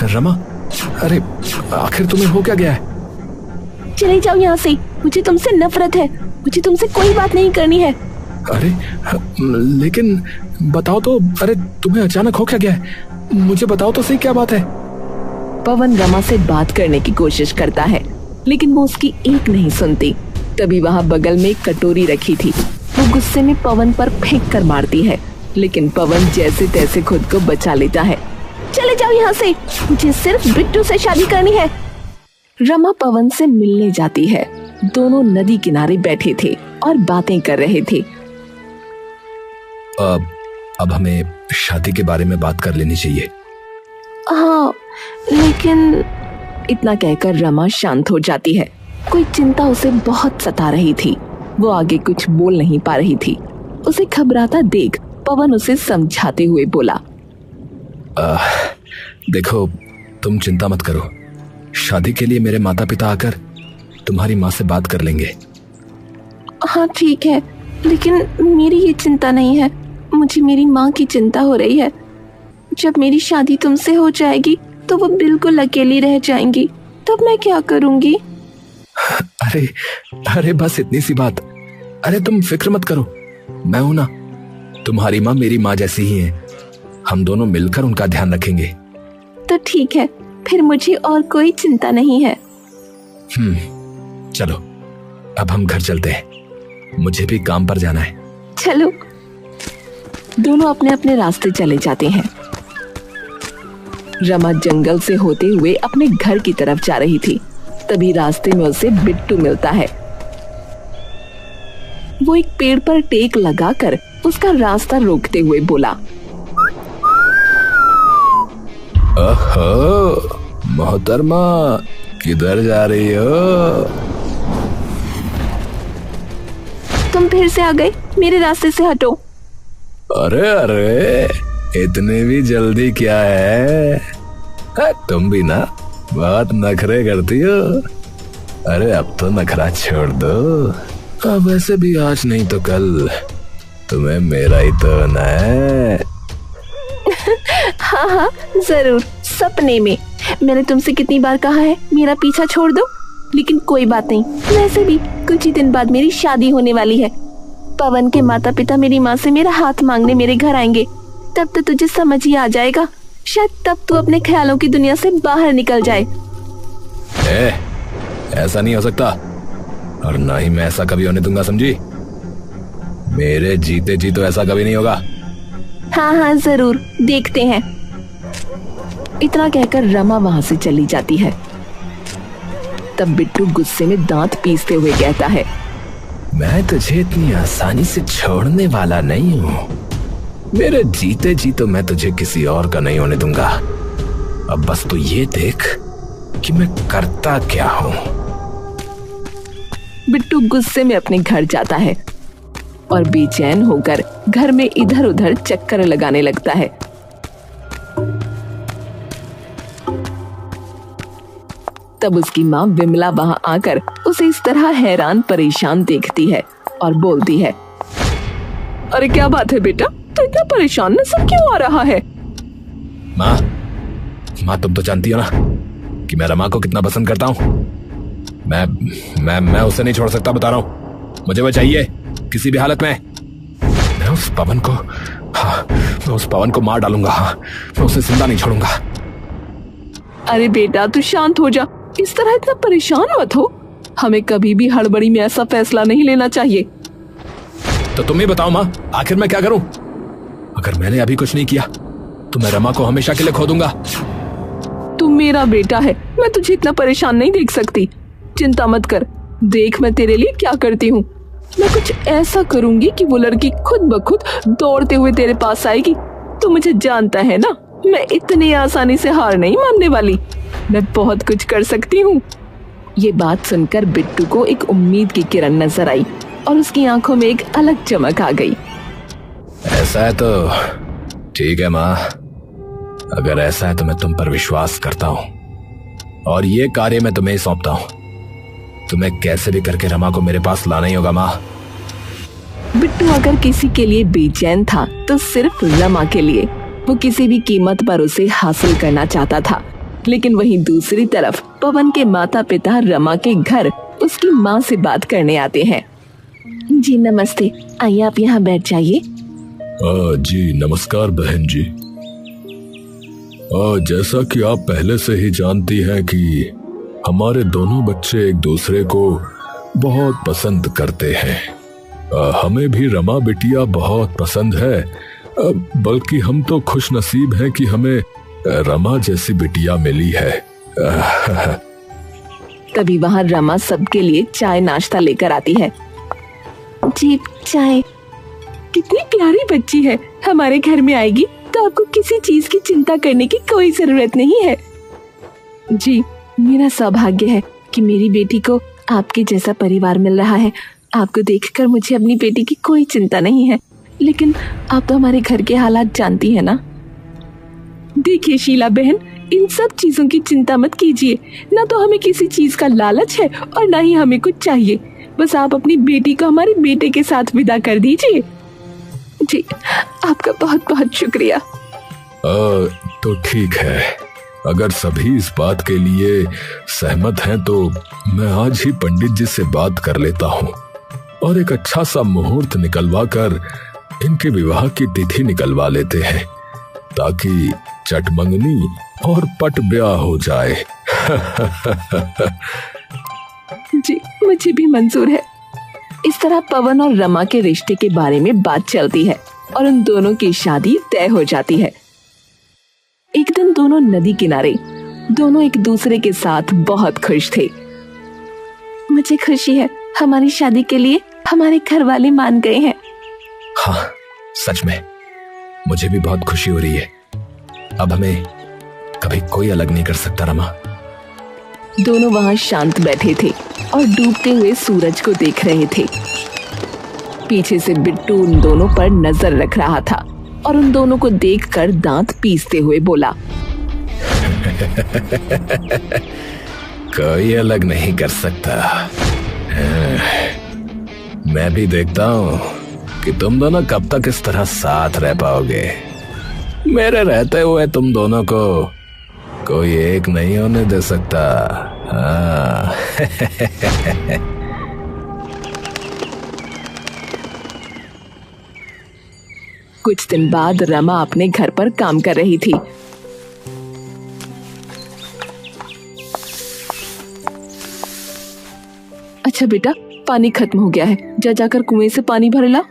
रमा, अरे आखिर तुम्हें हो क्या गया है? चले जाओ यहाँ से, मुझे तुमसे नफरत है, मुझे तुमसे कोई बात नहीं करनी है। अरे लेकिन बताओ तो, अरे तुम्हें अचानक हो क्या गया है? मुझे बताओ तो सही, क्या बात है? पवन रमा से बात करने की कोशिश करता है, लेकिन वो उसकी एक नहीं सुनती। तभी वहाँ बगल में एक कटोरी रखी थी, वो गुस्से में पवन पर फेंक कर मारती है, लेकिन पवन जैसे तैसे खुद को बचा लेता है। चले जाओ यहाँ से, मुझे सिर्फ बिट्टू से शादी करनी है। रमा पवन से मिलने जाती है। दोनों नदी किनारे बैठे थे और बातें कर रहे थे। अब हमें शादी के बारे में बात कर लेनी चाहिए। हाँ, लेकिन इतना कहकर रमा शांत हो जाती है। कोई चिंता उसे बहुत सता रही थी। वो आगे कुछ बोल नहीं पा रही थी। उसे घबराता देख पवन उसे समझाते हुए बोला, देखो, तुम चिंता मत करो। शादी के लिए मेरे माता पिता आकर तुम्हारी माँ से बात कर लेंगे। हाँ ठीक है, लेकिन मेरी ये चिंता नहीं है, मुझे मेरी माँ की चिंता हो रही है। जब मेरी शादी तुमसे हो जाएगी तो वो बिल्कुल अकेली रह जाएंगी, तब मैं क्या करूंगी? अरे अरे बस इतनी सी बात। अरे तुम फिक्र मत करो, मैं हूं ना। तुम्हारी माँ मेरी माँ जैसी ही है, हम दोनों मिलकर उनका ध्यान रखेंगे। तो ठीक है, फिर मुझे और कोई चिंता नहीं है। चलो अब हम घर चलते हैं, मुझे भी काम पर जाना है। चलो। दोनों अपने अपने रास्ते चले जाते हैं। रमा जंगल से होते हुए अपने घर की तरफ जा रही थी। तभी रास्ते में उसे बिट्टू मिलता है। वो एक पेड़ पर टेक लगाकर उसका रास्ता रोकते हुए बोला, ओहो मोहतरमा, किधर जा रही हो? तुम फिर से आ गए, मेरे रास्ते से हटो। अरे अरे, इतने भी जल्दी क्या है? तुम भी ना बहुत नखरे करती हो। अरे अब तो नखरा छोड़ दो। अब वैसे भी आज नहीं तो कल तुम्हें मेरा ही तो होना है। हाँ हाँ जरूर, सपने में। मैंने तुमसे कितनी बार कहा है मेरा पीछा छोड़ दो, लेकिन कोई बात नहीं। वैसे भी कुछ ही दिन बाद मेरी शादी होने वाली है। पवन के माता पिता मेरी माँ से मेरा हाथ मांगने मेरे घर आएंगे, तब तो तुझे समझ ही आ जाएगा। शायद तब तू अपने ख्यालों की दुनिया से बाहर निकल जाए। ऐसा नहीं हो सकता, और ना ही मैं ऐसा कभी होने दूंगा, समझी? मेरे जीते जी तो ऐसा कभी नहीं होगा। हाँ हाँ जरूर, देखते हैं। इतना कहकर रमा वहां से चली जाती है। तब बिट्टू गुस्से में दांत पीसते हुए कहता है, मैं तुझे इतनी आसानी से छोड़ने वाला नहीं हूँ। मेरे जीते जी तो मैं तुझे किसी और का नहीं होने दूंगा। अब बस तू ये देख कि मैं करता क्या हूँ। बिट्टू गुस्से में अपने घर जाता है और बेचैन होकर घर में इधर उधर चक्कर लगाने लगता है। तब उसकी माँ विमला वहां आकर उसे इस तरह हैरान परेशान देखती है और बोलती है, अरे क्या बात है बेटा, तो इतना परेशान नजर क्यों आ रहा है? माँ तुम तो जानती हो ना कि मैं रमा को कितना पसंद करता हूँ। मैं उसे नहीं छोड़ सकता, बता रहा हूँ। मुझे वो चाहिए किसी भी हालत में। मैं उस पवन को मार डालूंगा। हाँ, मैं उसे जिंदा नहीं छोड़ूंगा। अरे बेटा तू शांत हो जा, इस तरह इतना परेशान मत हो। हमें कभी भी हड़बड़ी में ऐसा फैसला नहीं लेना चाहिए। तो तुम ही बताओ माँ, आखिर मैं क्या करूं? अगर मैंने अभी कुछ नहीं किया तो मैं रमा को हमेशा के लिए खो दूंगा। तू मेरा बेटा है, मैं तुझे इतना परेशान नहीं देख सकती। चिंता मत कर, देख मैं तेरे लिए क्या करती हूँ। मैं कुछ ऐसा करूंगी कि वो लड़की खुद ब खुद दौड़ते हुए तेरे पास आएगी। तू मुझे जानता है ना, मैं इतनी आसानी से हार नहीं मानने वाली। मैं बहुत कुछ कर सकती हूँ। ये बात सुनकर बिट्टू को एक उम्मीद की किरण नजर आई और उसकी आंखों में एक अलग चमक आ गई। ऐसा है तो ठीक है माँ, अगर ऐसा है तो मैं तुम पर विश्वास करता हूँ और ये कार्य मैं तुम्हें सौंपता हूँ। तुम्हें कैसे भी करके रमा को मेरे पास लाना ही होगा माँ। बिट्टू अगर किसी के लिए बेचैन था तो सिर्फ रमा के लिए। वो किसी भी कीमत पर उसे हासिल करना चाहता था। लेकिन वहीं दूसरी तरफ पवन के माता पिता रमा के घर उसकी माँ से बात करने आते हैं। जी नमस्ते, आइए आप यहाँ बैठ जाइए। जी नमस्कार बहन जी। जैसा कि आप पहले से ही जानती हैं कि हमारे दोनों बच्चे एक दूसरे को बहुत पसंद करते हैं। हमें भी रमा बिटिया बहुत पसंद है, बल्कि हम तो खुश नसीब हैं कि हमें रमा जैसी बिटिया मिली है। तभी वहाँ रमा सबके लिए चाय नाश्ता लेकर आती है। जी चाय। कितनी प्यारी बच्ची है, हमारे घर में आएगी तो आपको किसी चीज की चिंता करने की कोई जरूरत नहीं है। जी मेरा सौभाग्य है कि मेरी बेटी को आपके जैसा परिवार मिल रहा है। आपको देखकर मुझे अपनी बेटी की कोई चिंता नहीं है, लेकिन आप तो हमारे घर के हालात जानती है ना। देखिए शीला बहन, इन सब चीजों की चिंता मत कीजिए। ना तो हमें किसी चीज का लालच है और ना ही हमें कुछ चाहिए। बस आप अपनी बेटी को हमारे बेटे के साथ विदा कर दीजिए। जी आपका बहुत बहुत शुक्रिया। तो ठीक है, अगर सभी इस बात के लिए सहमत हैं तो मैं आज ही पंडित जी से बात कर लेता हूँ और एक अच्छा सा मुहूर्त निकलवा कर इनके विवाह की तिथि निकलवा लेते हैं, ताकि चटमंगनी और पट ब्याह हो जाए। जी मुझे भी मंजूर है। इस तरह पवन और रमा के रिश्ते के बारे में बात चलती है और उन दोनों की शादी तय हो जाती है। एक दिन दोनों नदी किनारे दोनों एक दूसरे के साथ बहुत खुश थे। मुझे खुशी है, हमारी शादी के लिए हमारे घर वाले मान गए हैं। हाँ सच में मुझे भी बहुत खुशी हो रही है। अब हमें कभी कोई अलग नहीं कर सकता रमा। दोनों वहां शांत बैठे थे और डूबते हुए सूरज को देख रहे थे। पीछे से बिट्टू उन दोनों पर नजर रख रहा था और उन दोनों को देखकर दांत पीसते हुए बोला, कोई अलग नहीं कर सकता। मैं भी देखता हूँ कि तुम दोनों कब तक इस तरह साथ रह पाओगे। मेरे रहते हुए तुम दोनों को कोई एक नहीं होने दे सकता। हाँ। कुछ दिन बाद रमा अपने घर पर काम कर रही थी। अच्छा बेटा, पानी खत्म हो गया है, जा जाकर कुएं से पानी भर ला।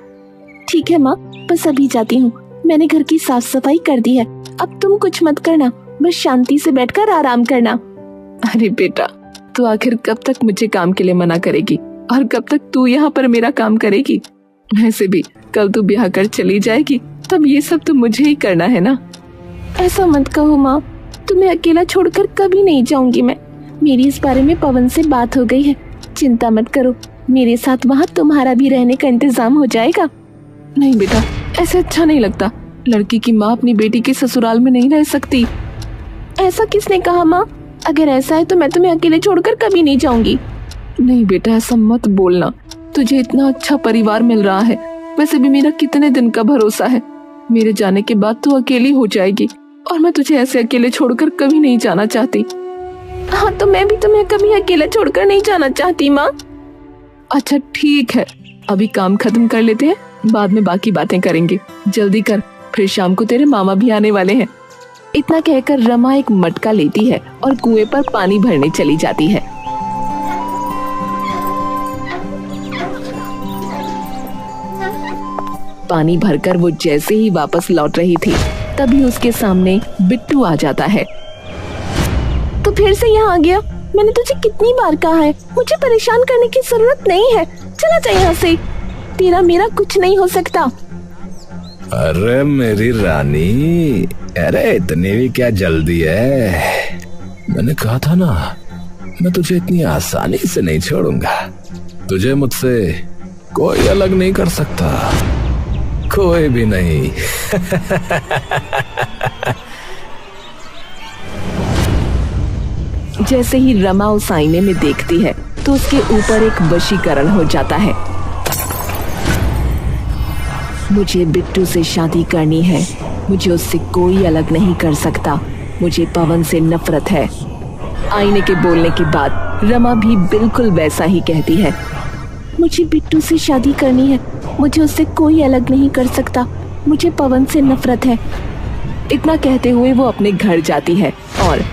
ठीक है माँ, बस अभी जाती हूँ। मैंने घर की साफ सफाई कर दी है, अब तुम कुछ मत करना, बस शांति से बैठकर आराम करना। अरे बेटा, तू आखिर कब तक मुझे काम के लिए मना करेगी और कब तक तू यहाँ पर मेरा काम करेगी? वैसे भी कल तू ब्याह कर चली जाएगी, तब ये सब तो मुझे ही करना है ना। ऐसा मत कहो माँ, तुम्हें अकेला छोड़कर कभी नहीं जाऊंगी मैं। मेरी इस बारे में पवन से बात हो गई है, चिंता मत करो, मेरे साथ वहाँ तुम्हारा भी रहने का इंतजाम हो जाएगा। नहीं बेटा, ऐसे अच्छा नहीं लगता। लड़की की माँ अपनी बेटी के ससुराल में नहीं रह सकती। ऐसा किसने कहा माँ? अगर ऐसा है तो मैं तुम्हें अकेले छोड़कर कभी नहीं जाऊंगी। नहीं बेटा, ऐसा मत बोलना, तुझे इतना अच्छा परिवार मिल रहा है। वैसे भी मेरा कितने दिन का भरोसा है, मेरे जाने के बाद तू अकेली हो जाएगी और मैं तुझे ऐसे अकेले छोड़कर कभी नहीं जाना चाहती। हाँ तो मैं भी तुम्हें कभी अकेला छोड़कर नहीं जाना चाहती माँ। अच्छा ठीक है, अभी काम खत्म कर लेते हैं, बाद में बाकी बातें करेंगे। जल्दी कर, फिर शाम को तेरे मामा भी आने वाले हैं। इतना कहकर रमा एक मटका लेती है और कुएं पर पानी भरने चली जाती है। पानी भरकर वो जैसे ही वापस लौट रही थी, तभी उसके सामने बिट्टू आ जाता है। तो फिर से यहाँ आ गया? मैंने तुझे कितनी बार कहा है, मुझे परेशान करने की जरूरत नहीं है, चला जा यहाँ से, तेरा मेरा कुछ नहीं हो सकता। अरे मेरी रानी, अरे इतनी भी क्या जल्दी है? मैंने कहा था ना, मैं तुझे इतनी आसानी से नहीं छोड़ूंगा। तुझे मुझसे कोई अलग नहीं कर सकता, कोई भी नहीं। जैसे ही रमा उस आईने में देखती है तो उसके ऊपर एक वशीकरण हो जाता है। मुझे बिट्टू से शादी करनी है, मुझे उससे कोई अलग नहीं कर सकता, मुझे पवन से नफरत है। आईने के बोलने के बाद रमा भी बिल्कुल वैसा ही कहती है। मुझे बिट्टू से शादी करनी है, मुझे उससे कोई अलग नहीं कर सकता, मुझे पवन से नफरत है। इतना कहते हुए वो अपने घर जाती है और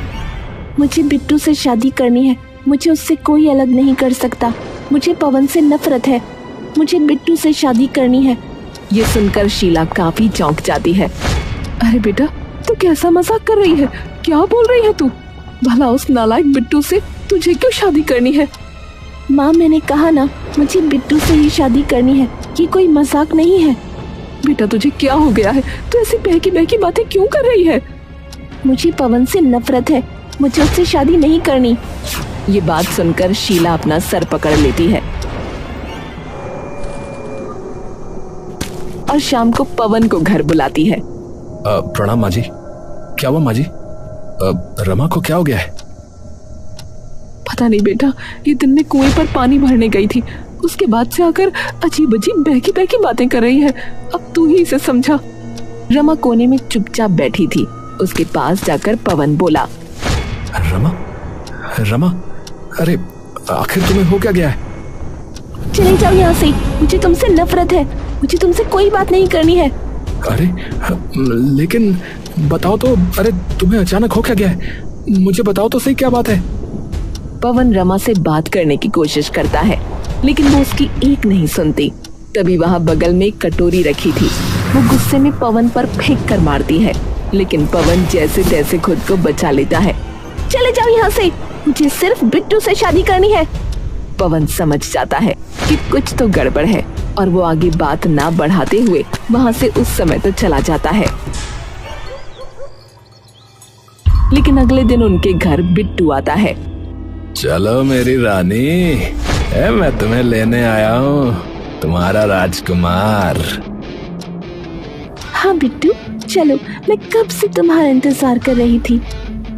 मुझे बिट्टू से शादी करनी है, मुझे उससे कोई अलग नहीं कर सकता, मुझे पवन से नफरत है, मुझे बिट्टू से शादी करनी है। ये सुनकर शीला काफी चौंक जाती है। अरे बेटा, तू कैसा मजाक कर रही है? क्या बोल रही है तू? भला उस नालायक बिट्टू से तुझे क्यों शादी करनी है? माँ, मैंने कहा ना, मुझे बिट्टू से ही शादी करनी है, ये कोई मजाक नहीं है। बेटा, तुझे क्या हो गया है? तू ऐसी बहकी बहकी बातें क्यों कर रही है? मुझे पवन से नफरत है, मुझे उससे शादी नहीं करनी। ये बात सुनकर शीला अपना सर पकड़ लेती है और शाम को पवन को घर बुलाती है। प्रणाम माँ जी। क्या हुआ माँ जी? रमा को क्या हो गया है? पता नहीं बेटा, ये दिन में कुएं पर पानी भरने गई थी, उसके बाद से आकर अजीब अजीब बहकी बहकी बातें कर रही है। अब तू ही इसे समझा। रमा कोने में चुपचाप बैठी थी। उसके पास जाकर पवन बोला, रमा, रमा, अरे आखिर तुम्हें हो क्या गया है? चले जाओ यहाँ से, मुझे तुमसे नफरत है, मुझे तुमसे कोई बात नहीं करनी है। अरे लेकिन बताओ तो, अरे तुम्हें अचानक हो क्या गया है? मुझे बताओ तो सही, क्या बात है? पवन रमा से बात करने की कोशिश करता है, लेकिन वो उसकी एक नहीं सुनती। तभी वहाँ बगल में एक कटोरी रखी थी, वो गुस्से में पवन पर फेंक कर मारती है, लेकिन पवन जैसे तैसे खुद को बचा लेता है। चले जाओ यहाँ से, मुझे सिर्फ बिट्टू से शादी करनी है। पवन समझ जाता है कि कुछ तो गड़बड़ है और वो आगे बात ना बढ़ाते हुए वहाँ से उस समय तो चला जाता है। लेकिन अगले दिन उनके घर बिट्टू आता है। चलो मेरी रानी, मैं तुम्हें लेने आया हूँ, तुम्हारा राजकुमार। हाँ बिट्टू, चलो, मैं कब से तुम्हारा इंतजार कर रही थी।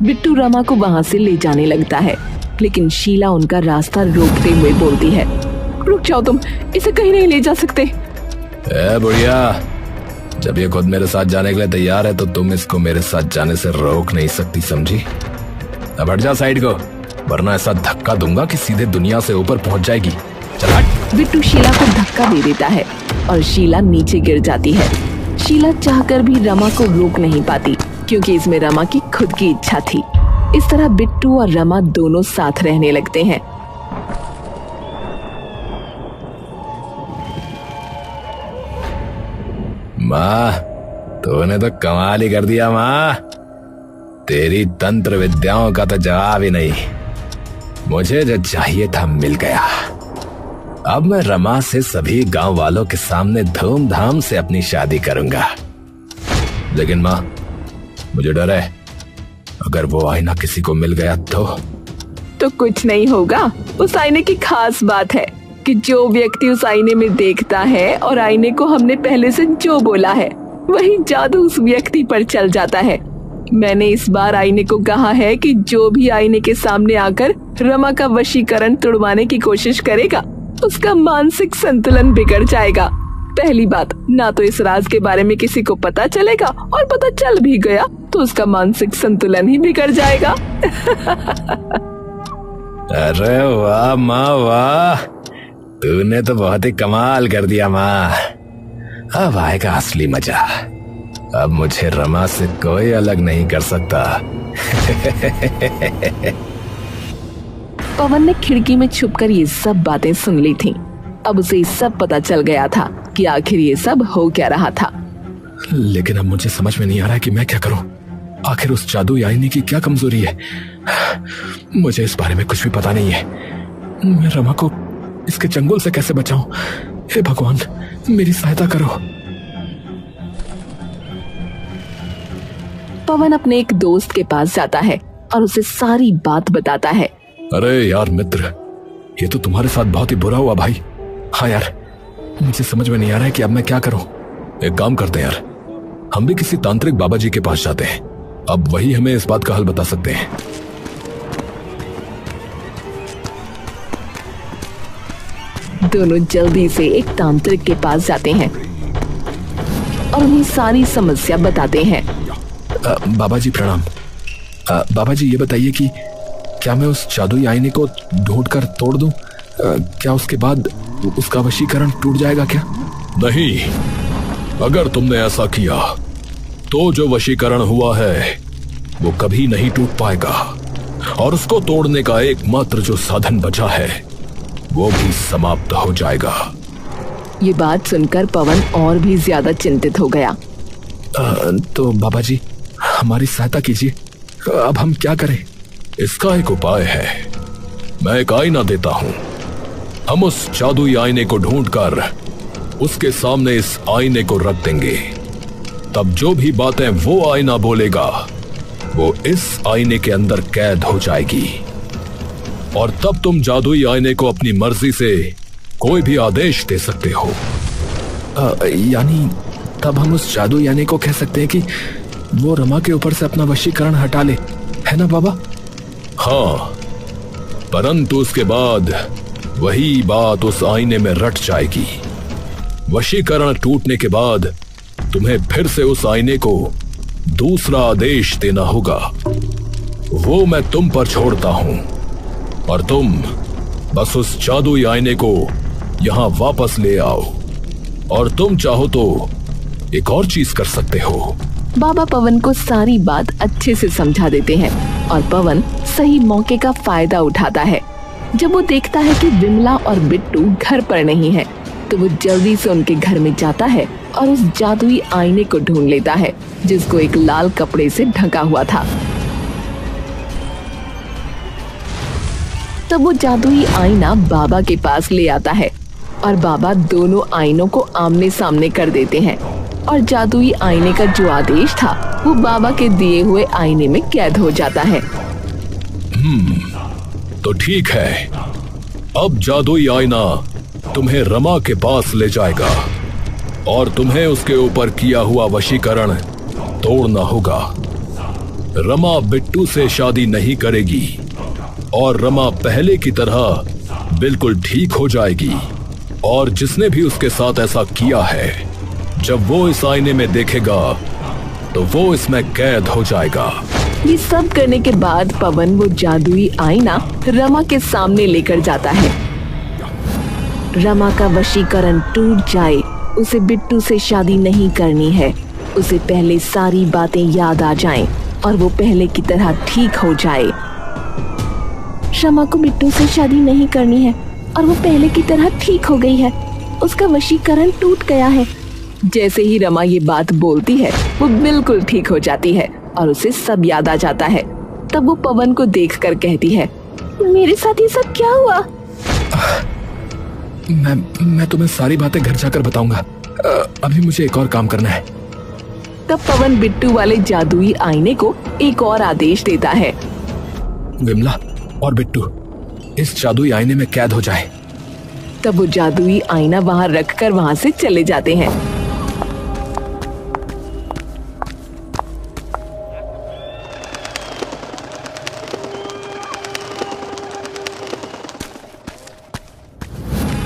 बिट्टू रमा को वहाँ से ले जाने लगता है, लेकिन शीला उनका रास्ता रोकते हुए बोलती है, रुक जाओ तुम, इसे कहीं नहीं ले जा सकते। बुढ़िया, जब ये खुद मेरे साथ जाने के लिए तैयार है तो तुम इसको मेरे साथ जाने से रोक नहीं सकती, समझी? अब हट जा साइड को, वरना ऐसा धक्का दूंगा कि सीधे दुनिया से ऊपर पहुंच जाएगी। चल हट। बिट्टू शीला को धक्का दे देता है और शीला नीचे गिर जाती है। शीला चाहकर भी रमा को रोक नहीं पाती, क्योंकि इसमें रमा की खुद की इच्छा थी। इस तरह बिट्टू और रमा दोनों साथ रहने लगते हैं। माँ, तूने तो कमाल ही कर दिया माँ, तेरी तंत्र विद्याओं का तो जवाब ही नहीं। मुझे जो चाहिए था मिल गया। अब मैं रमा से सभी गांव वालों के सामने धूमधाम से अपनी शादी करूंगा। लेकिन माँ, मुझे डर है, अगर वो आईना किसी को मिल गया तो कुछ नहीं होगा। उस आईने की खास बात है कि जो व्यक्ति उस आईने में देखता है और आईने को हमने पहले से जो बोला है वही जादू उस व्यक्ति पर चल जाता है। मैंने इस बार आईने को कहा है कि जो भी आईने के सामने आकर रमा का वशीकरण तुड़वाने की कोशिश करेगा, उसका मानसिक संतुलन बिगड़ जाएगा। पहली बात, ना तो इस राज के बारे में किसी को पता चलेगा, और पता चल भी गया तो उसका मानसिक संतुलन ही बिगड़ जाएगा। अरे वाह माँ वाह, तूने तो बहुत ही कमाल कर दिया माँ। अब आएगा असली मजा। अब मुझे रमा से कोई अलग नहीं कर सकता। पवन ने खिड़की में छुपकर ये सब बातें सुन ली थीं। अब उसे सब पता चल गया था कि आखिर ये सब हो क्या रहा था। लेकिन अब मुझे समझ में नहीं आ रहा है कि मैं क्या करूं। आखिर उस जादू आईने की क्या कमजोरी है? मुझे इस बारे में कुछ भी पता नहीं है। मैं रमा को इसके चंगुल से कैसे बचाऊं? हे भगवान, मेरी सहायता करो। पवन अपने एक दोस्त के पास जाता है और उसे सारी बात बताता है। अरे यार मित्र, ये तो तुम्हारे साथ बहुत ही बुरा हुआ भाई। हाँ यार, मुझे समझ में नहीं आ रहा है कि अब मैं क्या करूं। एक काम करते हैं यार, हम भी किसी तांत्रिक बाबा जी के पास जाते हैं। अब वही हमें इस बात का हल बता सकते हैं। दोनों जल्दी से एक तांत्रिक के पास जाते हैं और उन्हें सारी समस्या बताते हैं। बाबा जी प्रणाम। बाबा जी ये बताइए कि क्या मैं उस जादुई आईने को ढूंढकर तोड़ दूं? क्या उसके बाद उसका वशीकरण टूट जाएगा क्या? नहीं, अगर तुमने ऐसा किया तो जो वशीकरण हुआ है वो कभी नहीं टूट पाएगा, और उसको तोड़ने का एकमात्र जो साधन बचा है वो भी समाप्त हो जाएगा। ये बात सुनकर पवन और भी ज्यादा चिंतित हो गया। तो बाबा जी हमारी सहायता कीजिए, अब हम क्या करें? इसका एक उपाय है। मैं एक आईना देता हूं, हम उस जादुई आईने को ढूंढकर उसके सामने इस आईने को रख देंगे। तब जो भी बातें वो आईना बोलेगा वो इस आईने के अंदर कैद हो जाएगी, और तब तुम जादुई आईने को अपनी मर्जी से कोई भी आदेश दे सकते हो। यानी तब हम उस जादुई आईने को कह सकते हैं कि वो रमा के ऊपर से अपना वशीकरण हटा ले, है ना बाबा? हाँ, परंतु उसके बाद वही बात उस आईने में रट जाएगी। वशीकरण टूटने के बाद तुम्हें फिर से उस आईने को दूसरा आदेश देना होगा। वो मैं तुम पर छोड़ता हूं, और तुम बस उस जादुई आईने को यहां वापस ले आओ, और तुम चाहो तो एक और चीज कर सकते हो। बाबा पवन को सारी बात अच्छे से समझा देते हैं और पवन सही मौके का फायदा उठाता है। जब वो देखता है कि विमला और बिट्टू घर पर नहीं है, तो वो जल्दी से उनके घर में जाता है और उस जादुई आईने को ढूंढ लेता है जिसको एक लाल कपड़े से ढका हुआ था। तब वो जादुई आईना बाबा के पास ले आता है और बाबा दोनों आईनों को आमने सामने कर देते हैं, और जादुई आईने का जो आदेश था वो बाबा के दिए हुए आईने में कैद हो जाता है। तो ठीक है, अब जादुई आईना तुम्हें रमा के पास ले जाएगा, और तुम्हें उसके ऊपर किया हुआ वशीकरण तोड़ना होगा। रमा बिट्टू से शादी नहीं करेगी, और रमा पहले की तरह बिल्कुल ठीक हो जाएगी, और जिसने भी उसके साथ ऐसा किया है, जब वो इस आईने में देखेगा तो वो इसमें कैद हो जाएगा। ये सब करने के बाद पवन वो जादुई आईना रमा के सामने लेकर जाता है। रमा का वशीकरण टूट जाए, उसे बिट्टू से शादी नहीं करनी है, उसे पहले सारी बातें याद आ जाएं और वो पहले की तरह ठीक हो जाए। रमा को बिट्टू से शादी नहीं करनी है और वो पहले की तरह ठीक हो गई है, उसका वशीकरण टूट गया है। जैसे ही रमा ये बात बोलती है वो बिल्कुल ठीक हो जाती है और उसे सब याद आ जाता है। तब वो पवन को देखकर कहती है, मेरे साथ ये सब क्या हुआ? मैं तुम्हें सारी बातें घर जाकर बताऊंगा, अभी मुझे एक और काम करना है। तब पवन बिट्टू वाले जादुई आईने को एक और आदेश देता है। विमला और बिट्टू इस जादुई आईने में कैद हो जाए। तब वो जादुई आईना वहां रखकर वहां से चले जाते हैं।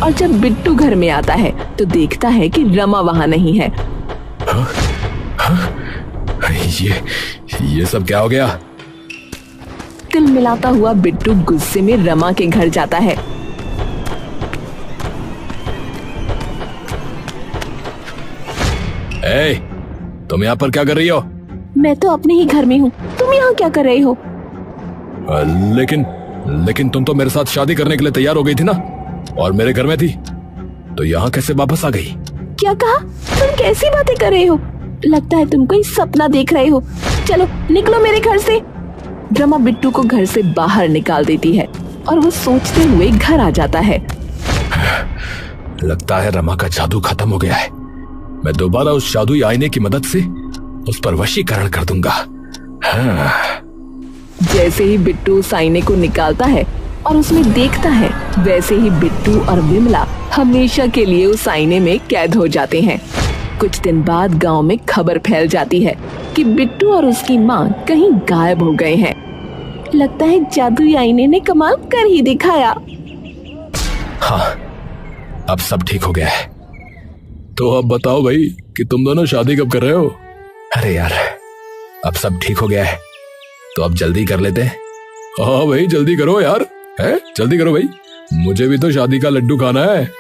और जब बिट्टू घर में आता है तो देखता है कि रमा वहां नहीं है। ये सब क्या हो गया? तिल मिलाता हुआ बिट्टू गुस्से में रमा के घर जाता है। तुम यहाँ पर क्या कर रही हो? मैं तो अपने ही घर में हूँ, तुम यहाँ क्या कर रहे हो? लेकिन तुम तो मेरे साथ शादी करने के लिए तैयार हो गई थी ना, और मेरे घर में थी, तो यहाँ कैसे वापस आ गई? क्या कहा? तुम कैसी बातें कर रहे हो? लगता है तुम कोई सपना देख रहे हो। चलो निकलो मेरे घर से। रमा बिट्टू को घर से बाहर निकाल देती है और वो सोचते हुए घर आ जाता है। लगता है रमा का जादू खत्म हो गया है। मैं दोबारा उस जादुई आईने की मदद से उस पर वशीकरण कर दूंगा। हाँ। जैसे ही बिट्टू उस आईने को निकालता है और उसमें देखता है, वैसे ही बिट्टू और विमला हमेशा के लिए उस आईने में कैद हो जाते हैं। कुछ दिन बाद गांव में खबर फैल जाती है कि बिट्टू और उसकी माँ कहीं गायब हो गए हैं। लगता है जादुई आईने ने कमाल कर ही दिखाया। हाँ, अब सब ठीक हो गया है। तो अब बताओ भाई कि तुम दोनों शादी कब कर रहे हो? अरे यार, अब सब ठीक हो गया है। तो अब जल्दी कर लेते हैं। हाँ भाई जल्दी करो यार, है जल्दी करो भाई, मुझे भी तो शादी का लड्डू खाना है।